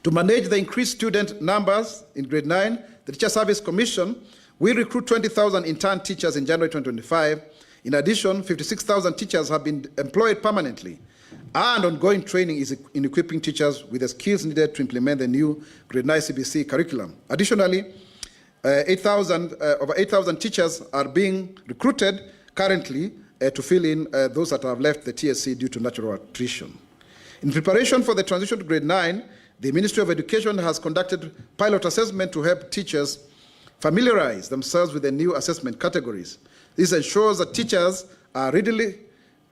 To manage the increased student numbers in grade 9, the Teacher Service Commission will recruit 20,000 intern teachers in January 2025. In addition, 56,000 teachers have been employed permanently, and ongoing training is in equipping teachers with the skills needed to implement the new grade 9 CBC curriculum. Additionally, over 8,000 teachers are being recruited currently to fill in those that have left the TSC due to natural attrition. In preparation for the transition to grade 9, the Ministry of Education has conducted pilot assessment to help teachers familiarize themselves with the new assessment categories. This ensures that teachers are readily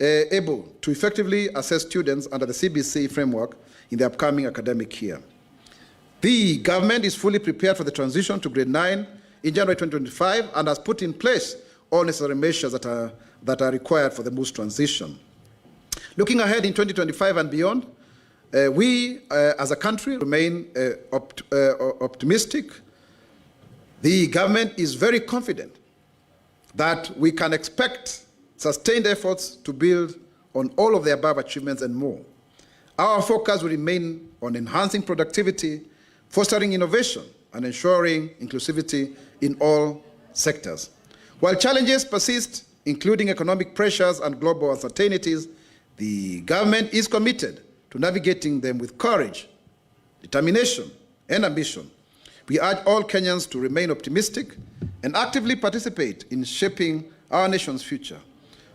able to effectively assess students under the CBC framework in the upcoming academic year. The government is fully prepared for the transition to grade 9 in January 2025 and has put in place all necessary measures that are required for the smooth transition. Looking ahead in 2025 and beyond, we as a country remain optimistic. The government is very confident that we can expect sustained efforts to build on all of the above achievements and more. Our focus will remain on enhancing productivity, fostering innovation, and ensuring inclusivity in all sectors. While challenges persist, including economic pressures and global uncertainties, the government is committed to navigating them with courage, determination, and ambition. We urge all Kenyans to remain optimistic and actively participate in shaping our nation's future,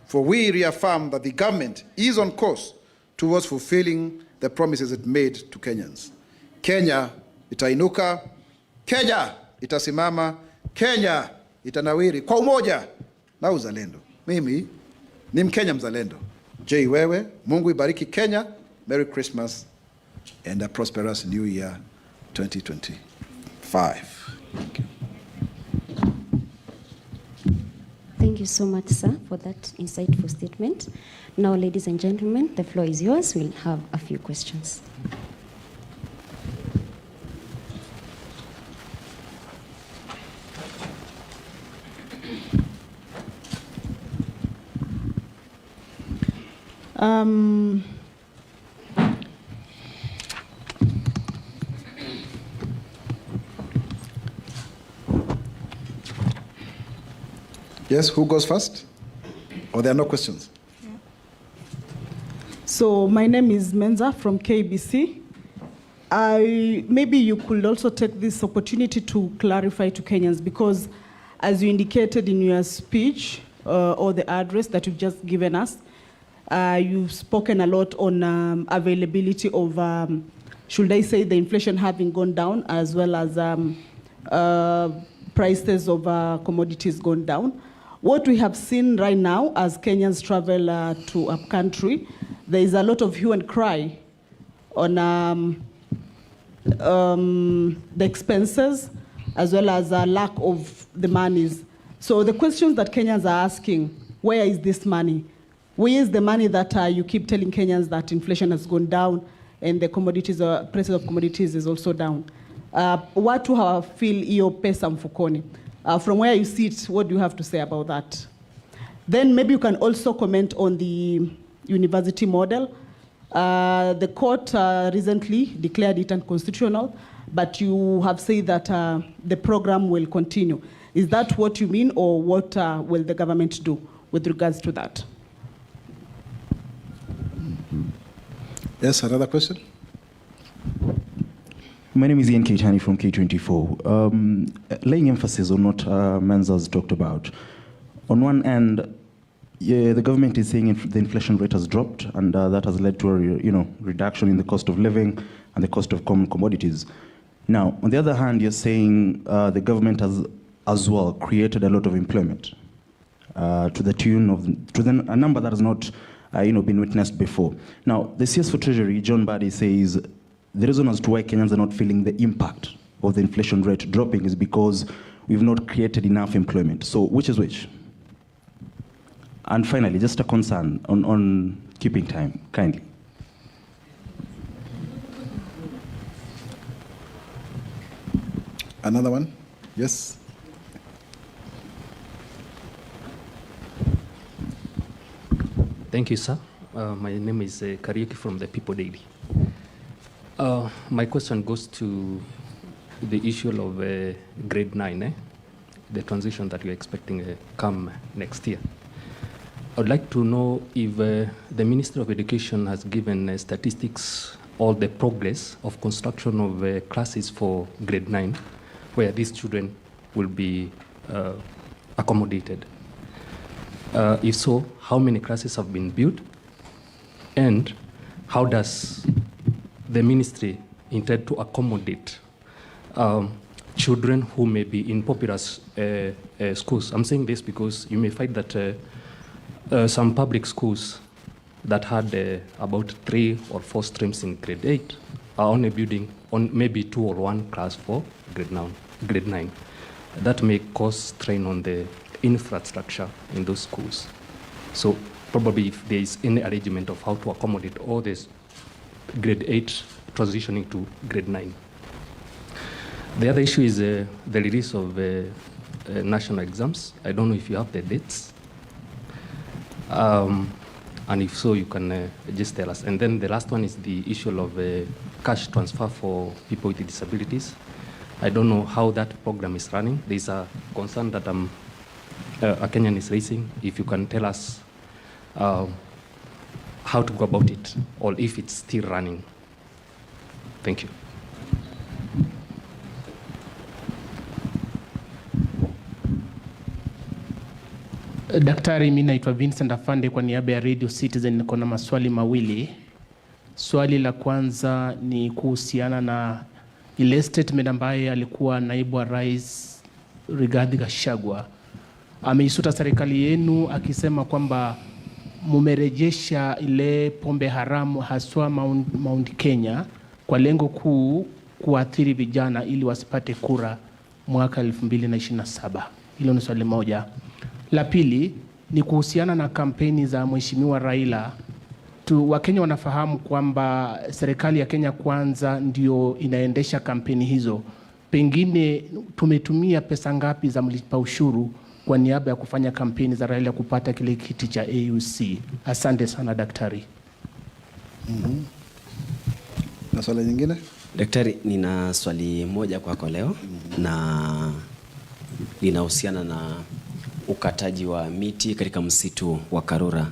for we reaffirm that the government is on course towards fulfilling the promises it made to Kenyans. Kenya itainuka, Kenya itasimama, Kenya itanawiri kwa umoja na uzalendo. Mimi ni Mkenya mzalendo. J. Wewe, Mungu ibariki Kenya. Merry Christmas and a prosperous New Year 2025. Thank you. Thank you so much, sir, for that insightful statement. Now, ladies and gentlemen, the floor is yours. We'll have a few questions. Yes, who goes first? Or there are no questions? Yeah. So my name is Menza from KBC. Maybe you could also take this opportunity to clarify to Kenyans, because as you indicated in your speech or the address that you've just given us, you've spoken a lot on availability of, should I say, the inflation having gone down, as well as prices of commodities gone down. What we have seen right now as Kenyans travel to up country, there is a lot of hue and cry on the expenses, as well as a lack of the monies. So the questions that Kenyans are asking, where is this money? Where is the money that you keep telling Kenyans that inflation has gone down and the commodities, prices of commodities is also down? Watu hawafeel hiyo pesa mfukoni. From where you sit, what do you have to say about that? Then maybe you can also comment on the university model. The court recently declared it unconstitutional, but you have said that the program will continue. Is that what you mean, or what will the government do with regards to that? Yes, another question? My name is Ian Keitani from K24. Laying emphasis on what Menza has talked about. On one end, the government is saying the inflation rate has dropped, and that has led to a reduction in the cost of living and the cost of common commodities. Now, on the other hand, you're saying the government has as well created a lot of employment to the tune of a number that has not been witnessed before. Now, the CS for Treasury, John Badi, says the reason as to why Kenyans are not feeling the impact of the inflation rate dropping is because we've not created enough employment. So which is which? And finally, just a concern on keeping time, kindly. Another one? Yes. Thank you, sir. My name is Kariuki from the People Daily. My question goes to the issue of grade 9, the transition that you're expecting come next year. I would like to know if the Ministry of Education has given statistics or the progress of construction of classes for grade 9, where these children will be accommodated. If so, how many classes have been built? And how does the ministry intend to accommodate children who may be in popular schools? I'm saying this because you may find that some public schools that had about 3 or 4 streams in grade 8 are only building on maybe 2 or 1 class for grade 9. That may cause strain on the infrastructure in those schools. So probably if there is any arrangement of how to accommodate all this grade 8 transitioning to grade 9. The other issue is the release of national exams. I don't know if you have the dates. And if so, you can just tell us. And then the last one is the issue of cash transfer for people with disabilities. I don't know how that program is running. There's a concern that a Kenyan is raising. If you can tell us how to go about it, or if it's still running. Thank you. Daktari, mimi naitwa Vincent Afande kwa niaba ya Radio Citizen. Niko na maswali mawili. Swali la kwanza ni kuhusiana na ile statement ambaye alikuwa naibu wa rais Rigathi Gachagua ameisuta serikali yenu akisema kwamba mumerejesha ile pombe haramu haswa Mount Kenya kwa lengo kuu kuathiri vijana ili wasipate kura mwaka 2027. Hilo ni swali moja. La pili ni kuhusiana na kampeni za Mheshimiwa Raila. Wakenya wanafahamu kwamba serikali ya Kenya Kwanza ndio inaendesha kampeni hizo. Pengine tumetumia pesa ngapi za mlipa ushuru kwa niaba ya kufanya kampeni za Raila kupata kile kiti cha AUC? Asante sana daktari. Na swali nyingine? Daktari, nina swali moja kwako leo na linahusiana na ukataji wa miti katika msitu wa Karura.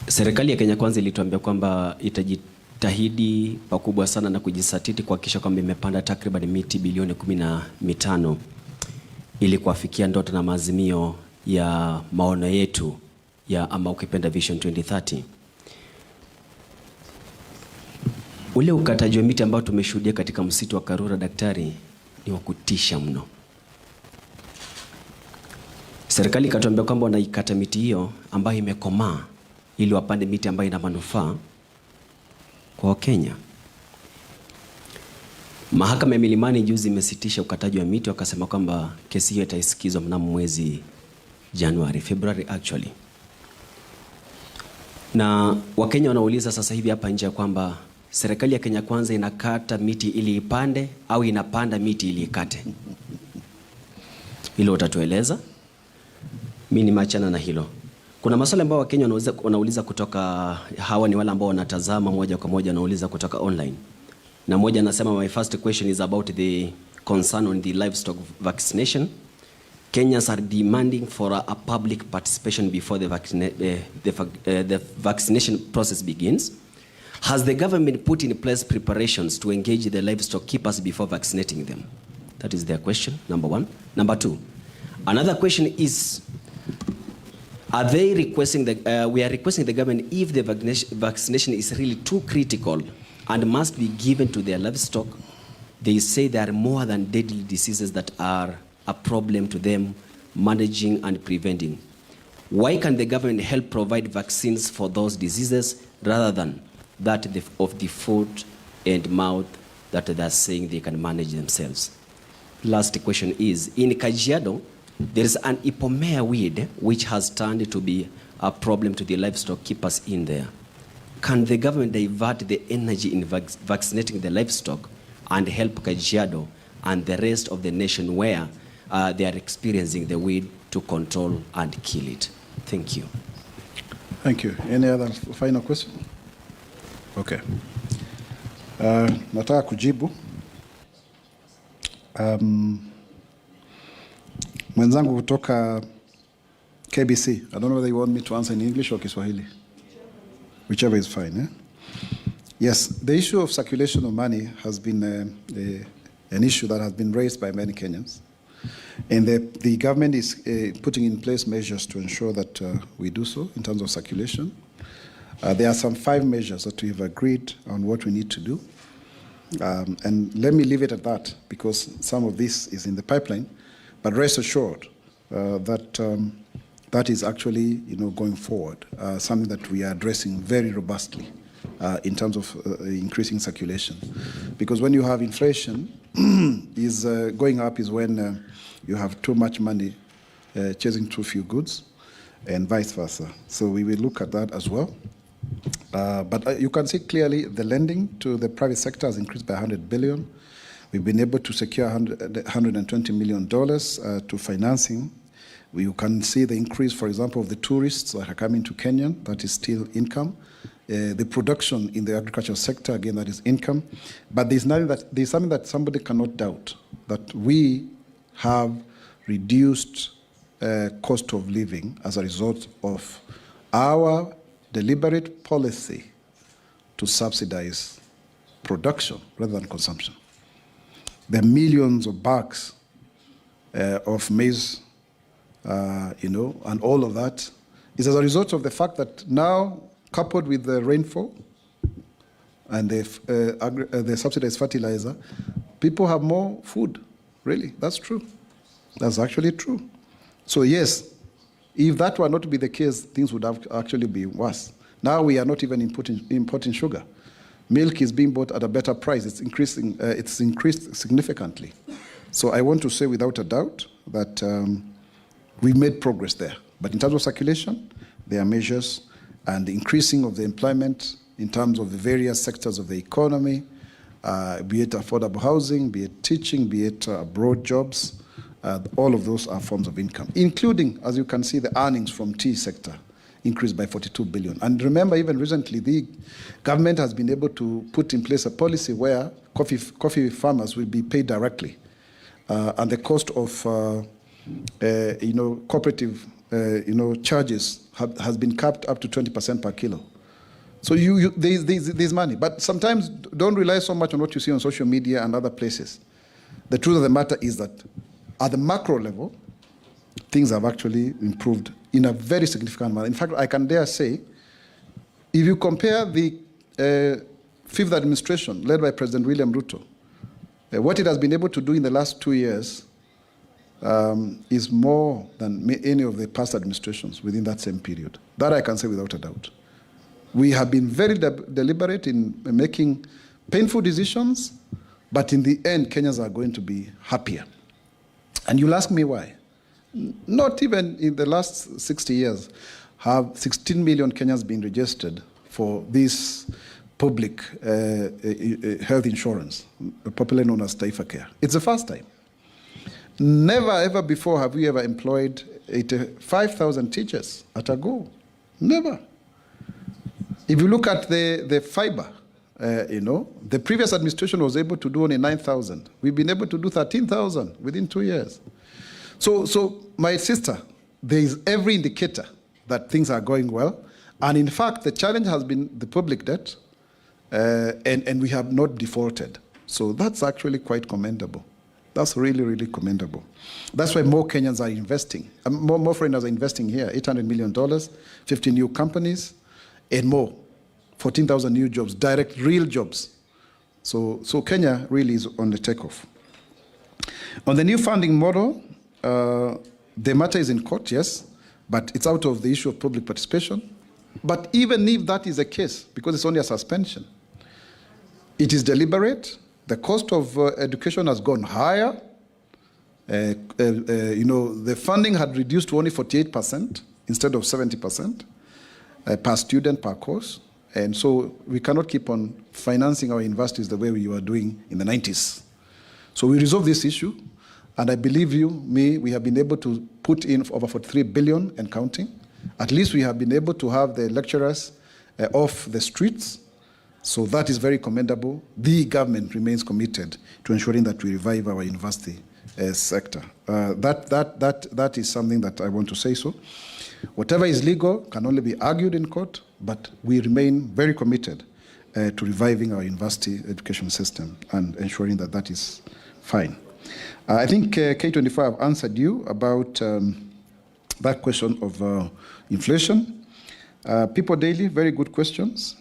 Serikali ya Kenya Kwanza ilituambia kwamba itajitahidi pakubwa sana na kujisatiti kuhakikisha kwamba imepanda takriban miti bilioni 15 ili kuafikia ndoto na maazimio ya maono yetu ya ama ukipenda Vision 2030. Ule ukataji wa miti ambao tumeshuhudia katika msitu wa Karura, daktari, ni wa kutisha mno. Serikali ikatuambia kwamba wanaikata miti hiyo ambayo imekomaa ili wapande miti ambayo ina manufaa kwa Wakenya. Mahakama ya Milimani juzi imesitisha ukataji wa miti, wakasema kwamba kesi hiyo itaisikizwa mnamo mwezi February actually. Na Wakenya wanauliza sasa hivi hapa nje kwamba serikali ya Kenya Kwanza inakata miti ili ipande au inapanda miti ili ikate. Hilo utatueleza? Mimi nimeachana na hilo. Kuna maswali ambayo Wakenya wanauliza kutoka, hawa ni wale ambao wanatazama moja kwa moja, wanauliza kutoka online. Na moja anasema, my first question is about the concern on the livestock vaccination. Kenyans are demanding for a public participation before the vaccination process begins. Has the government put in place preparations to engage the livestock keepers before vaccinating them? That is their question, number one. Number two, another question is, are they requesting we are requesting the government, if the vaccination is really too critical and must be given to their livestock, they say there are more than deadly diseases that are a problem to them managing and preventing. Why can the government help provide vaccines for those diseases rather than that of the foot and mouth that they are saying they can manage themselves? Last question is, in Kajiado, there is an ipomea weed which has turned to be a problem to the livestock keepers in there. Can the government divert the energy in vaccinating the livestock and help Kajiado and the rest of the nation where they are experiencing the weed to control and kill it? Thank you. Thank you. Any other final question? Okay. Nataka kujibu. Mwenzangu kutoka KBC. I don't know whether you want me to answer in English or Kiswahili. Whichever is fine. Eh? Yes, the issue of circulation of money has been an issue that has been raised by many Kenyans. And the government is putting in place measures to ensure that we do so in terms of circulation. There are some 5 measures that we have agreed on what we need to do. And let me leave it at that because some of this is in the pipeline. But rest assured that that is actually going forward, something that we are addressing very robustly in terms of increasing circulation. Because when you have inflation is going up is when you have too much money chasing too few goods and vice versa. So we will look at that as well. But you can see clearly the lending to the private sector has increased by 100 billion. We've been able to secure $120 million to financing. You can see the increase, for example, of the tourists that are coming to Kenya. That is still income. The production in the agricultural sector, again, that is income. But there's something that somebody cannot doubt, that we have reduced cost of living as a result of our deliberate policy to subsidize production rather than consumption. The millions of bags of maize, and all of that is as a result of the fact that now, coupled with the rainfall and the subsidized fertilizer, people have more food. Really, that's true. That's actually true. So yes, if that were not to be the case, things would have actually be worse. Now we are not even importing sugar. Milk is being bought at a better price. It's increasing. It's increased significantly. So I want to say without a doubt that we made progress there. But in terms of circulation, there are measures and the increasing of the employment in terms of the various sectors of the economy, be it affordable housing, be it teaching, be it abroad jobs. All of those are forms of income, including, as you can see, the earnings from tea sector increased by 42 billion. And remember, even recently, the government has been able to put in place a policy where coffee farmers will be paid directly. And the cost of cooperative charges has been capped up to 20% per kilo. So there's money. But sometimes don't rely so much on what you see on social media and other places. The truth of the matter is that at the macro level, things have actually improved in a very significant manner. In fact, I can dare say, if you compare the fifth administration led by President William Ruto, what it has been able to do in the last 2 years is more than any of the past administrations within that same period. That I can say without a doubt. We have been very deliberate in making painful decisions, but in the end, Kenyans are going to be happier. And you'll ask me why. Not even in the last 60 years have 16 million Kenyans been registered for this public health insurance, popularly known as Taifa Care. It's the first time. Never ever before have we ever employed 85,000 teachers at a go. Never. If you look at the fiber, the previous administration was able to do only 9,000. We've been able to do 13,000 within 2 years. So my sister, there is every indicator that things are going well. And in fact, the challenge has been the public debt, and we have not defaulted. So that's actually quite commendable. That's really, really commendable. That's why more Kenyans are investing. More foreigners are investing here, $800 million, 50 new companies, and more. 14,000 new jobs, direct, real jobs. So Kenya really is on the takeoff. On the new funding model, the matter is in court, yes, but it's out of the issue of public participation. But even if that is the case, because it's only a suspension, it is deliberate. The cost of education has gone higher. The funding had reduced to only 48%. instead of 70% per student, per course. And so we cannot keep on financing our universities the way we were doing in the 90s. So we resolved this issue, and I believe we have been able to put in over 43 billion and counting. At least we have been able to have the lecturers off the streets. So that is very commendable. The government remains committed to ensuring that we revive our university sector. That is something that I want to say so. Whatever is legal can only be argued in court, but we remain very committed to reviving our university education system and ensuring that that is fine. I think K24 have answered you about that question of inflation. People Daily, very good questions.